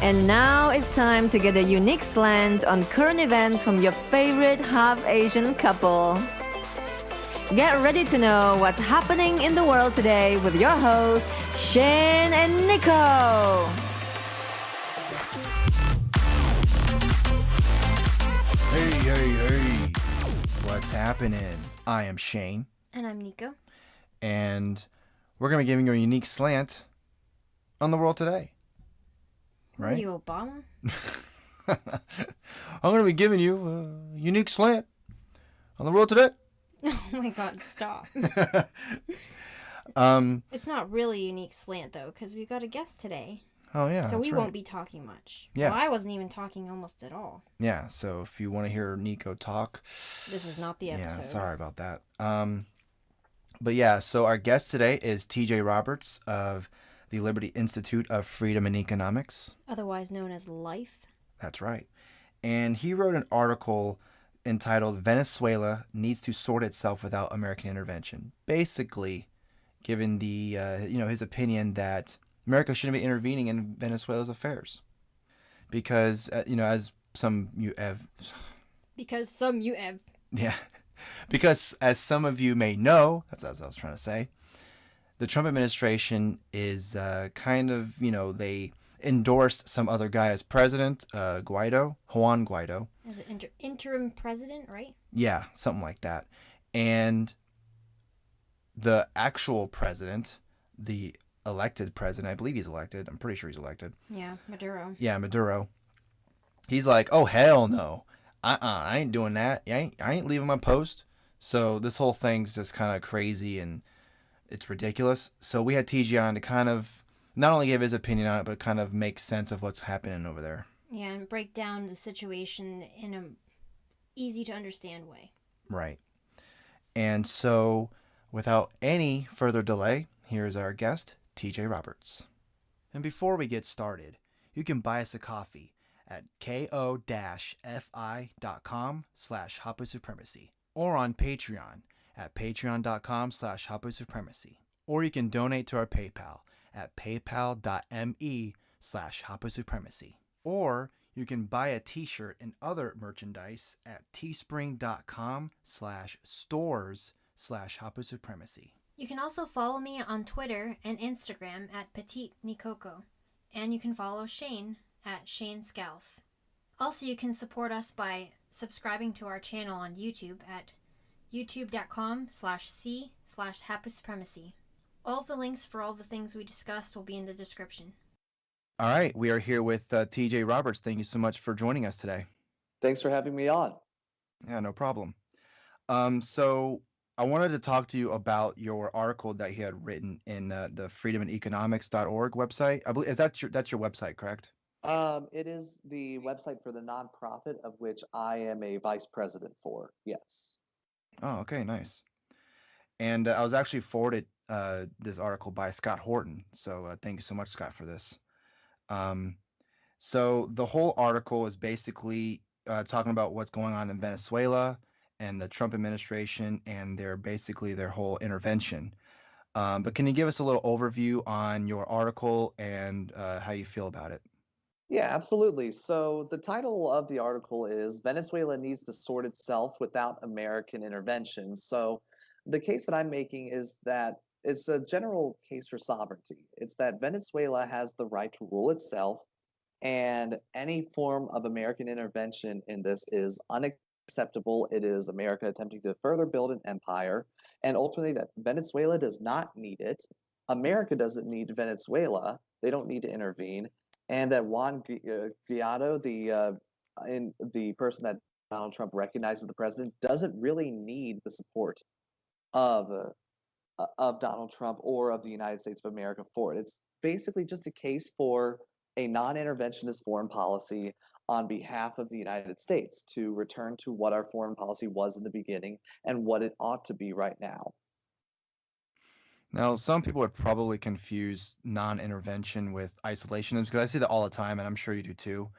And now it's time to get a unique slant on current events from your favorite half-Asian couple. Get ready to know what's happening in the world today with your hosts, Shaine and Nico. Hey. What's happening? I am Shaine. And I'm Nico. And we're going to be giving you a unique slant on the world today. Right? Are you, Obama? I'm going to be giving you a unique slant on the world today. Oh my god, stop. It's not really a unique slant, though, because we got a guest today. Oh, yeah. So we right. won't be talking much. Yeah. Well, I wasn't even talking almost at all. Yeah, so if you want to hear Nico talk, this is not the episode. Yeah, sorry about that. But yeah, so our guest today is TJ Roberts of the Liberty Institute of Freedom and Economics. Otherwise known as LIFE. That's right. And he wrote an article entitled Venezuela Needs to Sort Itself Without American Intervention. Basically, given the his opinion that America shouldn't be intervening in Venezuela's affairs. Because as some you have Yeah. Because as some of you may know, that's what I was trying to say, the Trump administration is they endorsed some other guy as president, Juan Guaido. As an interim president, right? Yeah, something like that. And the actual president, the elected president, I believe he's elected. I'm pretty sure he's elected. Yeah, Maduro. Yeah, Maduro. He's like, oh, hell no. I ain't doing that. I ain't leaving my post. So this whole thing's just kind of crazy and it's ridiculous. So we had TG on to kind of not only give his opinion on it, but kind of make sense of what's happening over there. Yeah, and break down the situation in a easy to understand way. Right. And so without any further delay, here's our guest, TJ Roberts. And before we get started, you can buy us a coffee at ko-fi.com/Hapu or on Patreon at patreon.com/Hapu. Or you can donate to our PayPal at paypal.me/Hapu. Or you can buy a t-shirt and other merchandise at teespring.com/stores/Hapu. You can also follow me on Twitter and Instagram at Petite Nikoko. And you can follow Shaine at Shaine Scalf. Also, you can support us by subscribing to our channel on YouTube at youtube.com/c/Hapu. All of the links for all the things we discussed will be in the description. All right, we are here with TJ Roberts. Thank you so much for joining us today. Thanks for having me on. Yeah, no problem. So I wanted to talk to you about your article that you had written in the freedomandeconomics.org website. I believe that's your website, correct? It is the website for the nonprofit of which I am a vice president for. Yes. Oh, okay, nice. And I was actually forwarded this article by Scott Horton. So thank you so much, Scott, for this. So the whole article is basically talking about what's going on in Venezuela and the Trump administration and their whole intervention. But can you give us a little overview on your article and how you feel about it? Yeah, absolutely. So the title of the article is Venezuela Needs to Sort Itself Without American Intervention. So the case that I'm making is that it's a general case for sovereignty. It's that Venezuela has the right to rule itself, and any form of American intervention in this is unacceptable. It is America attempting to further build an empire, and ultimately that Venezuela does not need it. America doesn't need Venezuela. They don't need to intervene. And that Juan Guaido, the person that Donald Trump recognized as the president, doesn't really need the support of Donald Trump or of the United States of America for it. It's basically just a case for a non-interventionist foreign policy on behalf of the United States to return to what our foreign policy was in the beginning and what it ought to be right now. Now, some people would probably confuse non-intervention with isolationism because I see that all the time, and I'm sure you do too.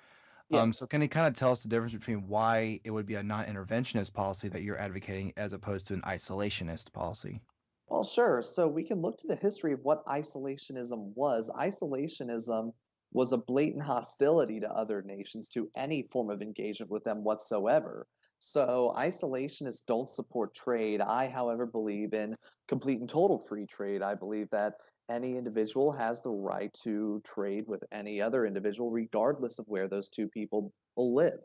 Yes. So can you kind of tell us the difference between why it would be a non-interventionist policy that you're advocating as opposed to an isolationist policy? Well, sure. So we can look to the history of what isolationism was. Isolationism was a blatant hostility to other nations, to any form of engagement with them whatsoever. So isolationists don't support trade. I, however, believe in complete and total free trade. I believe that any individual has the right to trade with any other individual, regardless of where those two people live.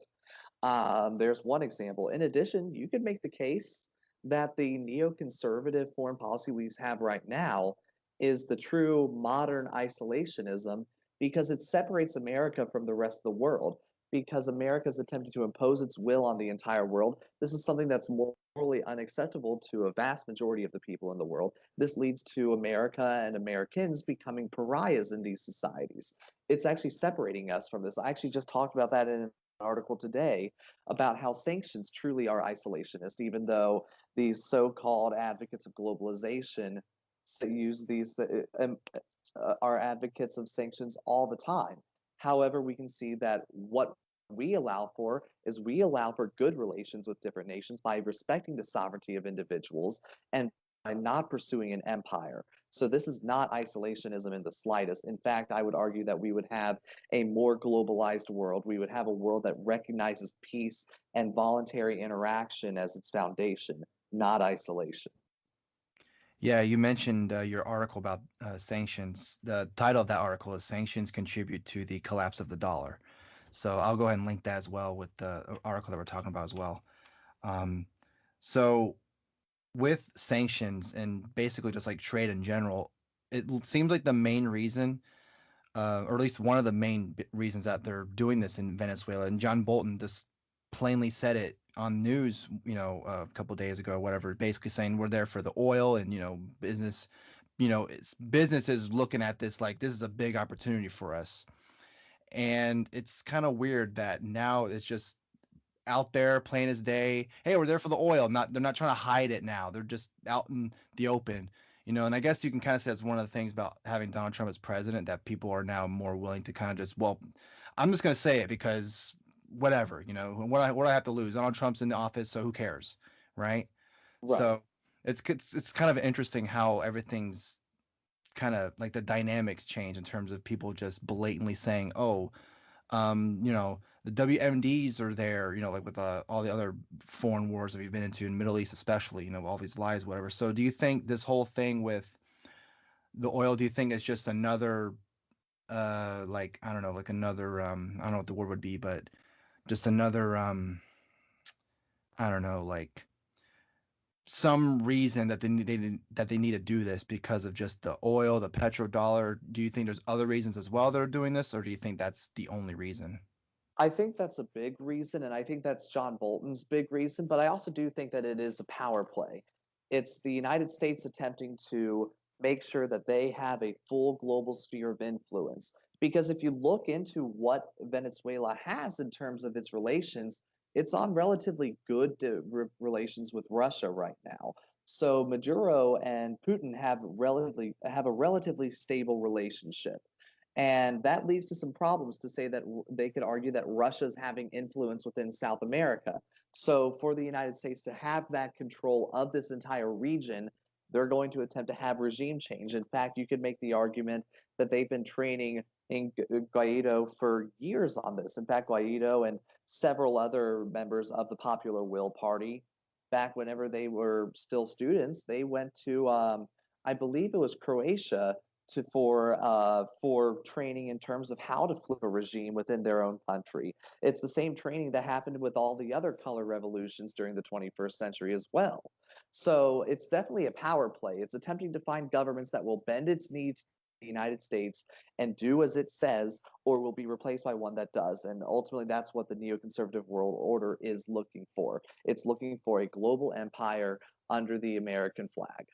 There's one example. In addition, you could make the case that the neoconservative foreign policy we have right now is the true modern isolationism because it separates America from the rest of the world. Because America is attempting to impose its will on the entire world. This is something that's morally unacceptable to a vast majority of the people in the world. This leads to America and Americans becoming pariahs in these societies. It's actually separating us from this. I actually just talked about that in article today about how sanctions truly are isolationist, even though these so-called advocates of globalization use these are advocates of sanctions all the time. However, we can see that what we allow for is we allow for good relations with different nations by respecting the sovereignty of individuals and by not pursuing an empire. So this is not isolationism in the slightest. In fact, I would argue that we would have a more globalized world. We would have a world that recognizes peace and voluntary interaction as its foundation, not isolation. Yeah, you mentioned your article about sanctions. The title of that article is Sanctions Contribute to the Collapse of the Dollar. So I'll go ahead and link that as well with the article that we're talking about as well. Um, so with sanctions and basically just like trade in general, it seems like the main reason, or at least one of the main reasons that they're doing this in Venezuela, and John Bolton just plainly said it on news, a couple days ago or whatever, basically saying we're there for the oil and, business, it's businesses looking at this like this is a big opportunity for us. And it's kind of weird that now it's just out there plain as day. Hey, we're there for the oil. They're not trying to hide it now. They're just out in the open. And I guess you can kind of say that's one of the things about having Donald Trump as president that people are now more willing to kind of just, well, I'm just going to say it because whatever, what I have to lose. Donald Trump's in the office, so who cares, right? Right. So it's kind of interesting how everything's kind of like the dynamics change in terms of people just blatantly saying, oh, the WMDs are there, like with all the other foreign wars that we've been into in Middle East, especially, all these lies, whatever. So do you think this whole thing with the oil, do you think it's just another, like, I don't know, like another, I don't know what the word would be, but just another, I don't know, like some reason that that they need to do this because of just the oil, the petrodollar? Do you think there's other reasons as well that are doing this, or do you think that's the only reason? I think that's a big reason, and I think that's John Bolton's big reason, but I also do think that it is a power play. It's the United States attempting to make sure that they have a full global sphere of influence. Because if you look into what Venezuela has in terms of its relations, it's on relatively good relations with Russia right now. So Maduro and Putin have a relatively stable relationship. And that leads to some problems to say that they could argue that Russia's having influence within South America. So, for the United States to have that control of this entire region, they're going to attempt to have regime change. In fact, you could make the argument that they've been training in Guaido for years on this. In fact, Guaido and several other members of the Popular Will Party, back whenever they were still students, they went to, I believe it was Croatia for training in terms of how to flip a regime within their own country. It's the same training that happened with all the other color revolutions during the 21st century as well. So it's definitely a power play. It's attempting to find governments that will bend its knee to the United States and do as it says, or will be replaced by one that does. And ultimately, that's what the neoconservative world order is looking for. It's looking for a global empire under the American flag.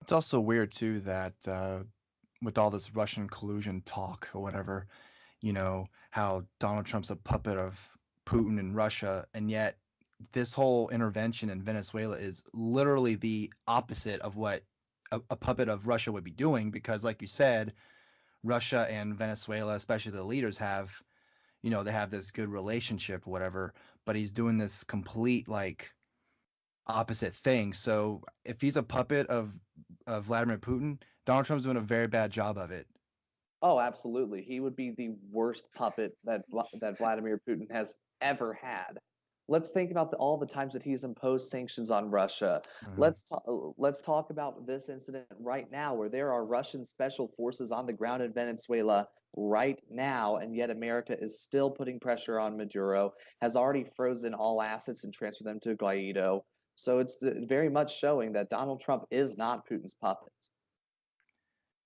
It's also weird too that with all this Russian collusion talk or whatever, how Donald Trump's a puppet of Putin and Russia, and yet this whole intervention in Venezuela is literally the opposite of what a puppet of Russia would be doing, because like you said, Russia and Venezuela, especially the leaders have, they have this good relationship, whatever, but he's doing this complete like opposite thing. So if he's a puppet of Vladimir Putin, Donald Trump's doing a very bad job of it. Oh, absolutely. He would be the worst puppet that Vladimir Putin has ever had. Let's think about all the times that he's imposed sanctions on Russia. Mhm. Let's talk about this incident right now, where there are Russian special forces on the ground in Venezuela right now, and yet America is still putting pressure on Maduro, has already frozen all assets and transferred them to Guaido. So it's very much showing that Donald Trump is not Putin's puppet.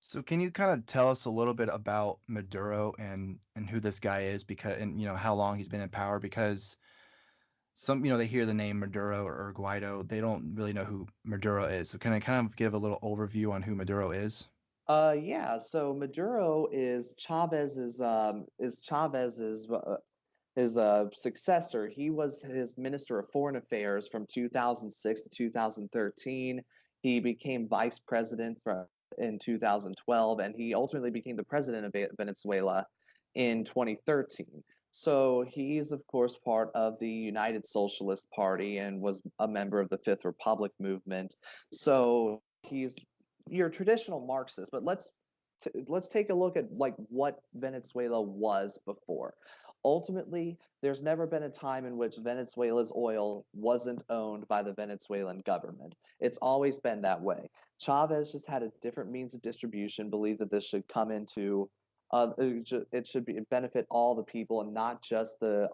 So can you kind of tell us a little bit about Maduro and who this guy is, because and how long he's been in power? Because some they hear the name Maduro or Guaido, they don't really know who Maduro is. So can I kind of give a little overview on who Maduro is? Yeah. So Maduro is Chavez's his successor. He was his Minister of Foreign Affairs from 2006 to 2013. He became vice president in 2012, and he ultimately became the president of Venezuela in 2013. So he's, of course, part of the United Socialist Party and was a member of the Fifth Republic movement. So he's your traditional Marxist, but let's take a look at like what Venezuela was before. Ultimately, there's never been a time in which Venezuela's oil wasn't owned by the Venezuelan government. It's always been that way. Chavez just had a different means of distribution, believed that this should come into it should be benefit all the people and not just the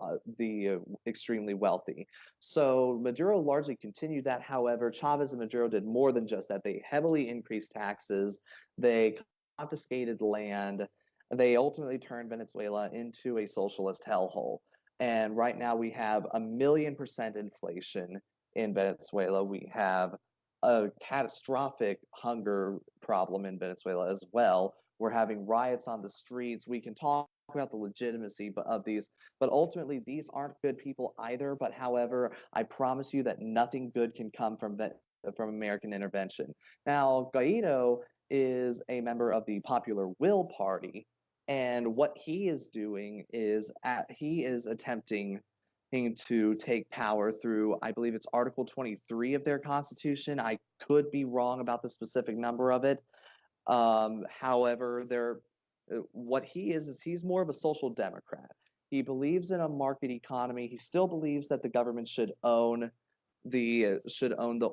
extremely wealthy. So Maduro largely continued that. However, Chavez and Maduro did more than just that. They heavily increased taxes. They confiscated land. They ultimately turned Venezuela into a socialist hellhole. And right now we have 1,000,000% inflation in Venezuela. We have a catastrophic hunger problem in Venezuela as well. We're having riots on the streets. We can talk about the legitimacy of these, but ultimately these aren't good people either. But however, I promise you that nothing good can come from American intervention. Now, Guaido is a member of the Popular Will Party, and what he is doing is he is attempting to take power through, I believe it's Article 23 of their constitution. I could be wrong about the specific number of it. However, what he is he's more of a social democrat. He believes in a market economy. He still believes that the government should own the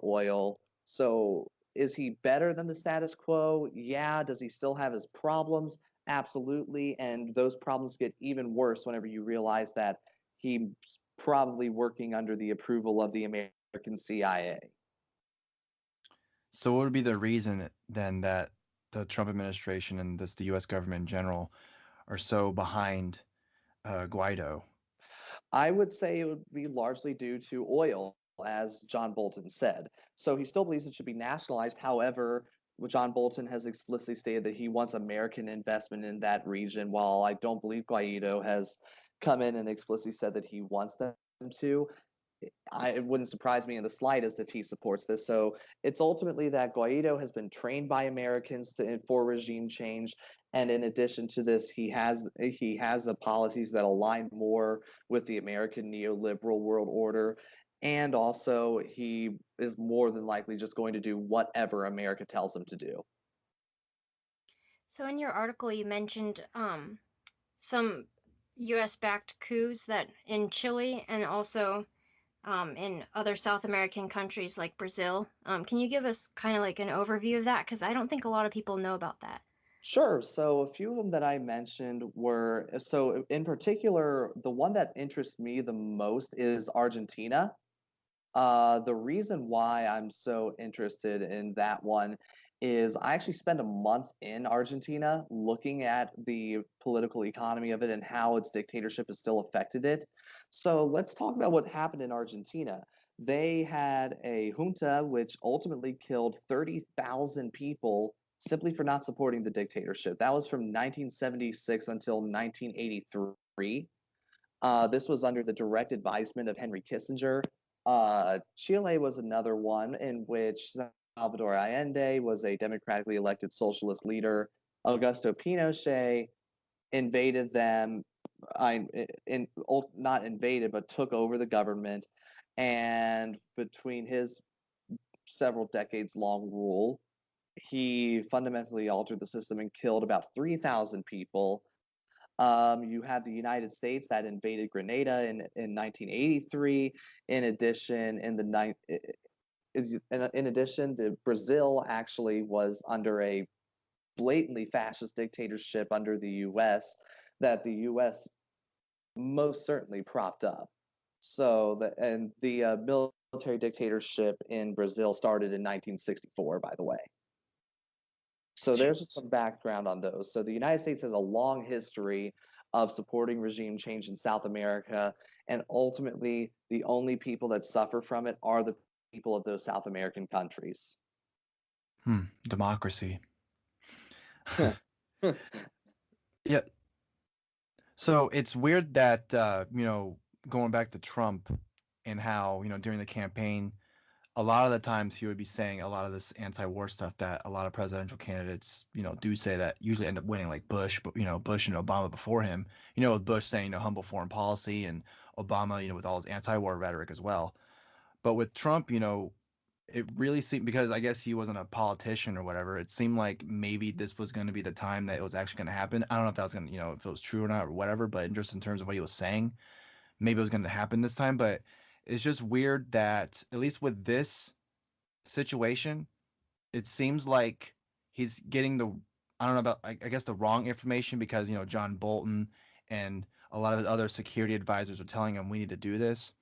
oil. So is he better than the status quo? Yeah. Does he still have his problems? Absolutely. And those problems get even worse whenever you realize that he's probably working under the approval of the American CIA. So what would be the reason then that the Trump administration and the U.S. government in general are so behind Guaido? I would say it would be largely due to oil, as John Bolton said. So he still believes it should be nationalized. However, John Bolton has explicitly stated that he wants American investment in that region, while I don't believe Guaido has come in and explicitly said that he wants them to. It wouldn't surprise me in the slightest if he supports this. So it's ultimately that Guaido has been trained by Americans for regime change, and in addition to this, he has policies that align more with the American neoliberal world order, and also he is more than likely just going to do whatever America tells him to do. So in your article, you mentioned some U.S.-backed coups that in Chile and also in other South American countries like Brazil. Can you give us kind of like an overview of that? Because I don't think a lot of people know about that. Sure. So a few of them that I mentioned were, so in particular, the one that interests me the most is Argentina. The reason why I'm so interested in that one is I actually spent a month in Argentina looking at the political economy of it and how its dictatorship has still affected it. So let's talk about what happened in Argentina. They had a junta which ultimately killed 30,000 people simply for not supporting the dictatorship. That was from 1976 until 1983. This was under the direct advisement of Henry Kissinger. Chile was another one in which Salvador Allende was a democratically elected socialist leader. Augusto Pinochet invaded them, not invaded, but took over the government. And between his several decades long rule, He fundamentally altered the system and killed about 3,000 people. You have the United States that invaded Grenada in 1983. In addition, in addition, Brazil actually was under a blatantly fascist dictatorship under the U.S. that the U.S. most certainly propped up. The military dictatorship in Brazil started in 1964, by the way. So there's Jesus. some background on those. So the United States has a long history of supporting regime change in South America, and ultimately, the only people that suffer from it are the people of those South American countries. Democracy. Yeah. So it's weird that going back to Trump and how, during the campaign, a lot of the times he would be saying a lot of this anti-war stuff that a lot of presidential candidates, do say that usually end up winning, like Bush, but Bush and Obama before him. With Bush saying, humble foreign policy, and Obama, with all his anti-war rhetoric as well. But with Trump, it really seemed, because I guess he wasn't a politician or whatever, it seemed like maybe this was going to be the time that it was actually going to happen. I don't know if that was going to, if it was true or not or whatever, but just in terms of what he was saying, maybe it was going to happen this time. But it's just weird that, at least with this situation, it seems like he's getting I don't know about, I guess, the wrong information, because, John Bolton and a lot of his other security advisors are telling him we need to do this.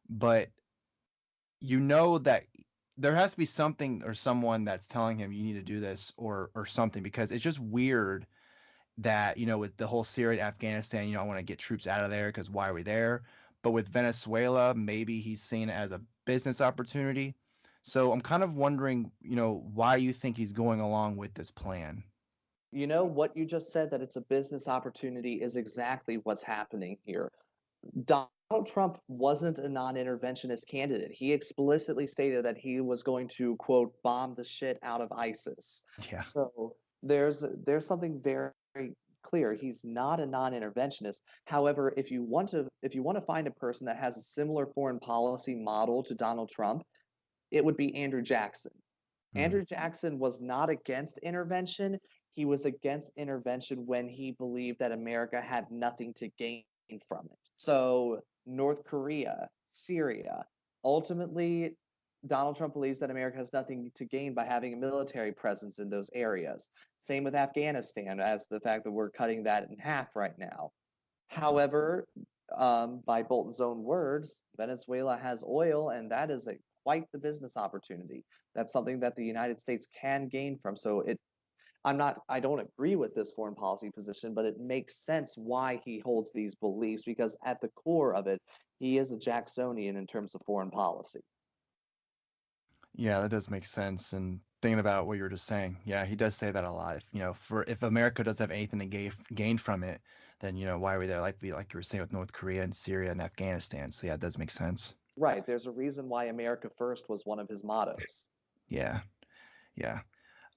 But that there has to be something or someone that's telling him you need to do this, or something, because it's just weird that, with the whole Syria and Afghanistan, I want to get troops out of there because why are we there? But with Venezuela, maybe he's seen it as a business opportunity. So I'm kind of wondering, why you think he's going along with this plan. What you just said, that it's a business opportunity, is exactly what's happening here. Donald Trump wasn't a non-interventionist candidate. He explicitly stated that he was going to, quote, bomb the shit out of ISIS. Yeah. So there's something very, very clear. He's not a non-interventionist. However, if you want to find a person that has a similar foreign policy model to Donald Trump, it would be Andrew Jackson. Andrew Jackson was not against intervention. He was against intervention when he believed that America had nothing to gain from it. So, North Korea, Syria, ultimately, Donald Trump believes that America has nothing to gain by having a military presence in those areas. Same with Afghanistan, as the fact that we're cutting that in half right now. However, by Bolton's own words, Venezuela has oil, and that is quite the business opportunity. That's something that the United States can gain from. I don't agree with this foreign policy position, but it makes sense why he holds these beliefs, because at the core of it, he is a Jacksonian in terms of foreign policy. Yeah, that does make sense. And thinking about what you were just saying, yeah, he does say that a lot. If America doesn't have anything to gain from it, then why are we there? Like you were saying with North Korea and Syria and Afghanistan. So yeah, it does make sense. Right. There's a reason why America First was one of his mottos. Yeah, yeah.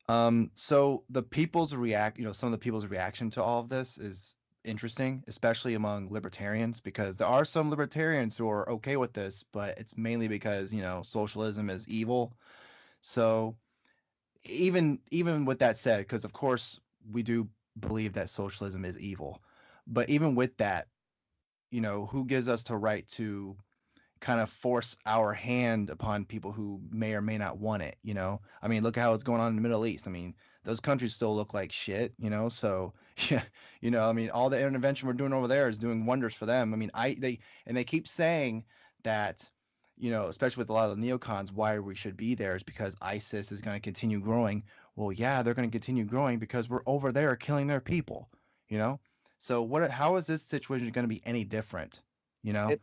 So some of the people's reaction to all of this is interesting, especially among libertarians, because there are some libertarians who are okay with this, but it's mainly because, socialism is evil. So even with that said, because of course we do believe that socialism is evil, but even with that, who gives us the right to kind of force our hand upon people who may or may not want it, I mean, look at how it's going on in the Middle East. I mean, those countries still look like shit, so yeah, I mean, all the intervention we're doing over there is doing wonders for them. I mean, they keep saying that, especially with a lot of the neocons, why we should be there is because ISIS is going to continue growing. Well, yeah, they're going to continue growing because we're over there killing their people, so how is this situation going to be any different, It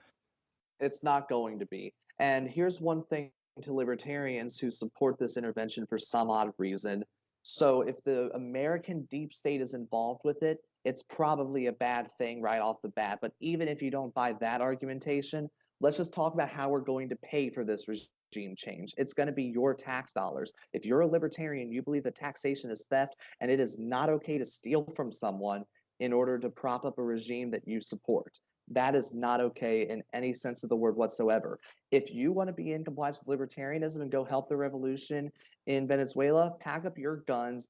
It's not going to be. And here's one thing to libertarians who support this intervention for some odd reason. So if the American deep state is involved with it, it's probably a bad thing right off the bat. But even if you don't buy that argumentation, let's just talk about how we're going to pay for this regime change. It's going to be your tax dollars. If you're a libertarian, you believe that taxation is theft and it is not okay to steal from someone in order to prop up a regime that you support. That is not okay in any sense of the word whatsoever. If you want to be in compliance with libertarianism and go help the revolution in Venezuela, pack up your guns,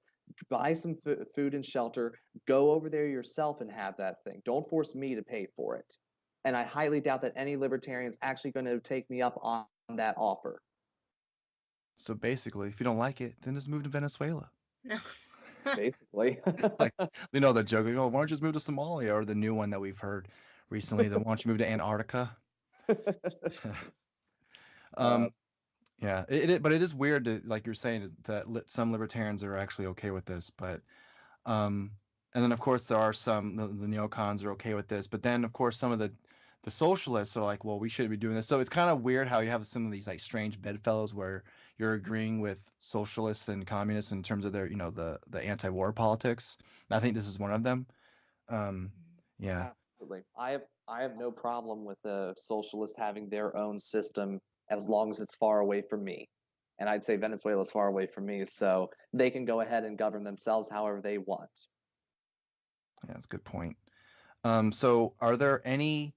buy some food and shelter, go over there yourself and have that thing. Don't force me to pay for it. And I highly doubt that any libertarian is actually going to take me up on that offer. So basically, if you don't like it, then just move to Venezuela. No. Basically. Like, you know, the joke, like, oh, why don't you just move to Somalia? Or the new one that we've heard recently, the why don't you move to Antarctica? uh, Yeah, but it is weird to, like you're saying, that some libertarians are actually okay with this, but and then of course there are some the neocons are okay with this, but then of course some of the socialists are like, well, we shouldn't be doing this. So it's kind of weird how you have some of these like strange bedfellows where you're agreeing with socialists and communists in terms of their, you know, the anti-war politics. And I think this is one of them. Um, yeah. Absolutely. I have no problem with the socialists having their own system as long as it's far away from me. And I'd say Venezuela is far away from me, so they can go ahead and govern themselves however they want. Yeah, that's a good point. So are there any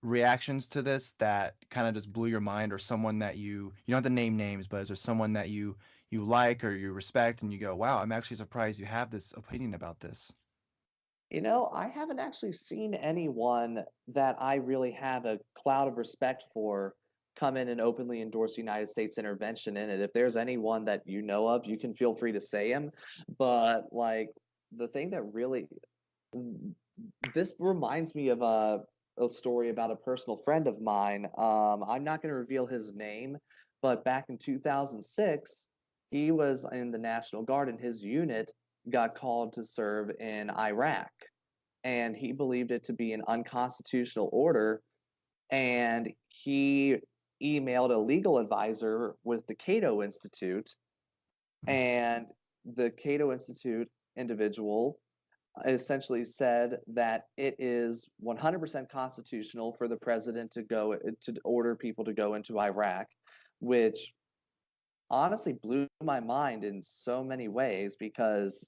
reactions to this that kind of just blew your mind, or someone that you don't have to name names, but is there someone that you like or you respect and you go, wow, I'm actually surprised you have this opinion about this? I haven't actually seen anyone that I really have a cloud of respect for come in and openly endorse United States intervention in it. If there's anyone that you know of, you can feel free to say him. But like the thing that really this reminds me of a story about a personal friend of mine. I'm not going to reveal his name, but back in 2006, he was in the National Guard and his unit got called to serve in Iraq. And he believed it to be an unconstitutional order. And he emailed a legal advisor with the Cato Institute, and the Cato Institute individual essentially said that it is 100% constitutional for the president to go to order people to go into Iraq, which honestly blew my mind in so many ways because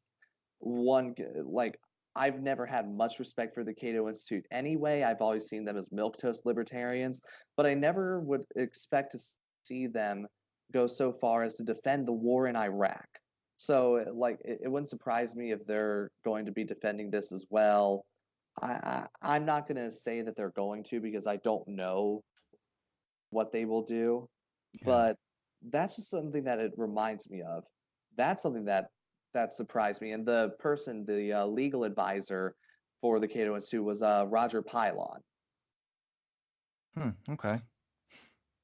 one like I've never had much respect for the Cato Institute anyway. I've always seen them as milquetoast libertarians, but I never would expect to see them go so far as to defend the war in Iraq. So, like, it wouldn't surprise me if they're going to be defending this as well. I'm not going to say that they're going to because I don't know what they will do, Yeah. but that's just something that it reminds me of. That's something that surprised me. And the person, the legal advisor for the Cato Institute was Roger Pylon. Okay.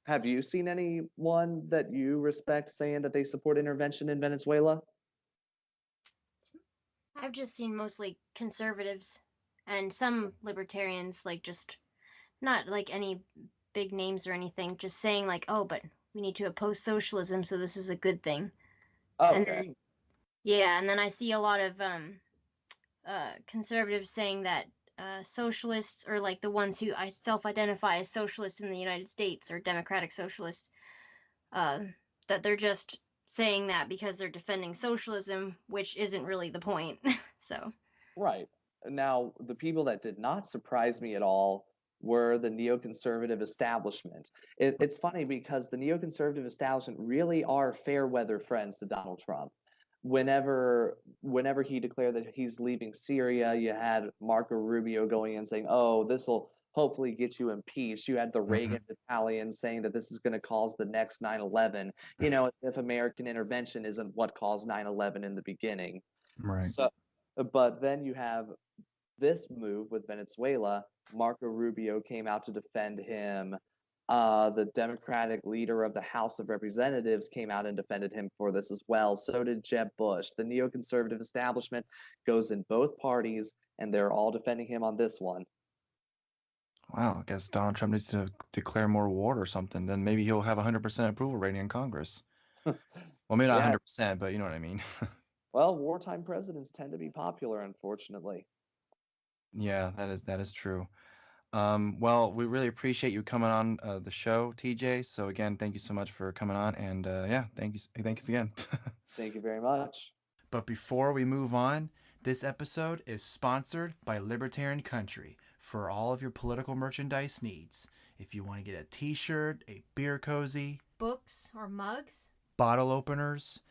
Have you seen anyone that you respect saying that they support intervention in Venezuela? I've just seen mostly conservatives and some libertarians, like just not like any big names or anything, just saying like, oh, but we need to oppose socialism, so this is a good thing. And Okay. then yeah, and then I see a lot of conservatives saying that socialists, or like the ones who I self-identify as socialists in the United States or democratic socialists, that they're just saying that because they're defending socialism, which isn't really the point. So Right. Now, the people that did not surprise me at all were the neoconservative establishment. It's funny because the neoconservative establishment really are fair weather friends to Donald Trump. Whenever he declared that he's leaving Syria, you had Marco Rubio going in saying, "Oh, this will hopefully get you impeached." You had the Hmm. Reagan battalion saying that this is going to cause the next 9/11. If American intervention isn't what caused 9/11 in the beginning. Right. So, but then you have this move with Venezuela. Marco Rubio came out to defend him. The Democratic leader of the House of Representatives came out and defended him for this as well. So did Jeb Bush. The neoconservative establishment goes in both parties, and they're all defending him on this one. Wow, I guess Donald Trump needs to declare more war or something. Then maybe he'll have 100% approval rating in Congress. Well, maybe not Yeah. 100%, but you know what I mean. Well, wartime presidents tend to be popular, unfortunately. Yeah, that is true. Well, we really appreciate you coming on the show, TJ. So again, thank you so much for coming on, and yeah, thanks again. Thank you very much. But before we move on, this episode is sponsored by Libertarian Country, for all of your political merchandise needs. If you want to get a t-shirt, a beer cozy, books or mugs, bottle openers,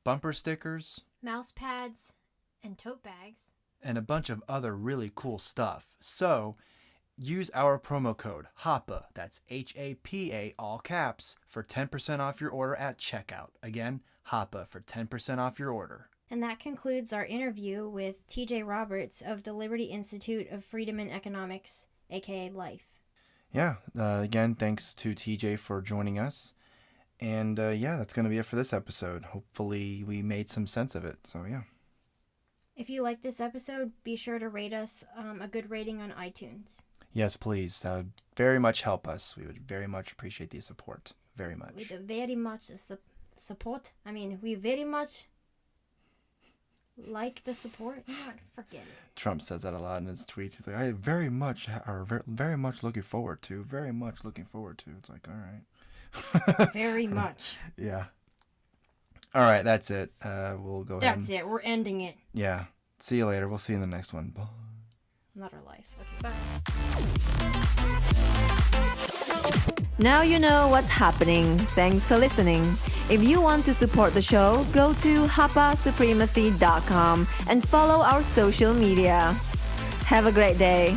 bumper stickers, mouse pads, and tote bags, and a bunch of other really cool stuff. So use our promo code HAPA, that's HAPA, all caps, for 10% off your order at checkout. Again, HAPA for 10% off your order. And that concludes our interview with TJ Roberts of the Liberty Institute of Freedom and Economics, aka LIFE. Yeah, again, thanks to TJ for joining us. And yeah, that's going to be it for this episode. Hopefully we made some sense of it. So yeah. If you like this episode, be sure to rate us a good rating on iTunes. Yes, please. That would very much help us. We would very much appreciate the support. Very much. With very much support. I mean, we very much like the support. You know what? Forget it. Trump says that a lot in his tweets. He's like, I very much looking forward to. Very much looking forward to. It's like, all right. Very much. Yeah. All right, that's it. We'll go ahead. That's it. We're ending it. Yeah. See you later. We'll see you in the next one. Bye. Not our life. Okay, bye. Now you know what's happening. Thanks for listening. If you want to support the show, go to hapasupremacy.com and follow our social media. Have a great day.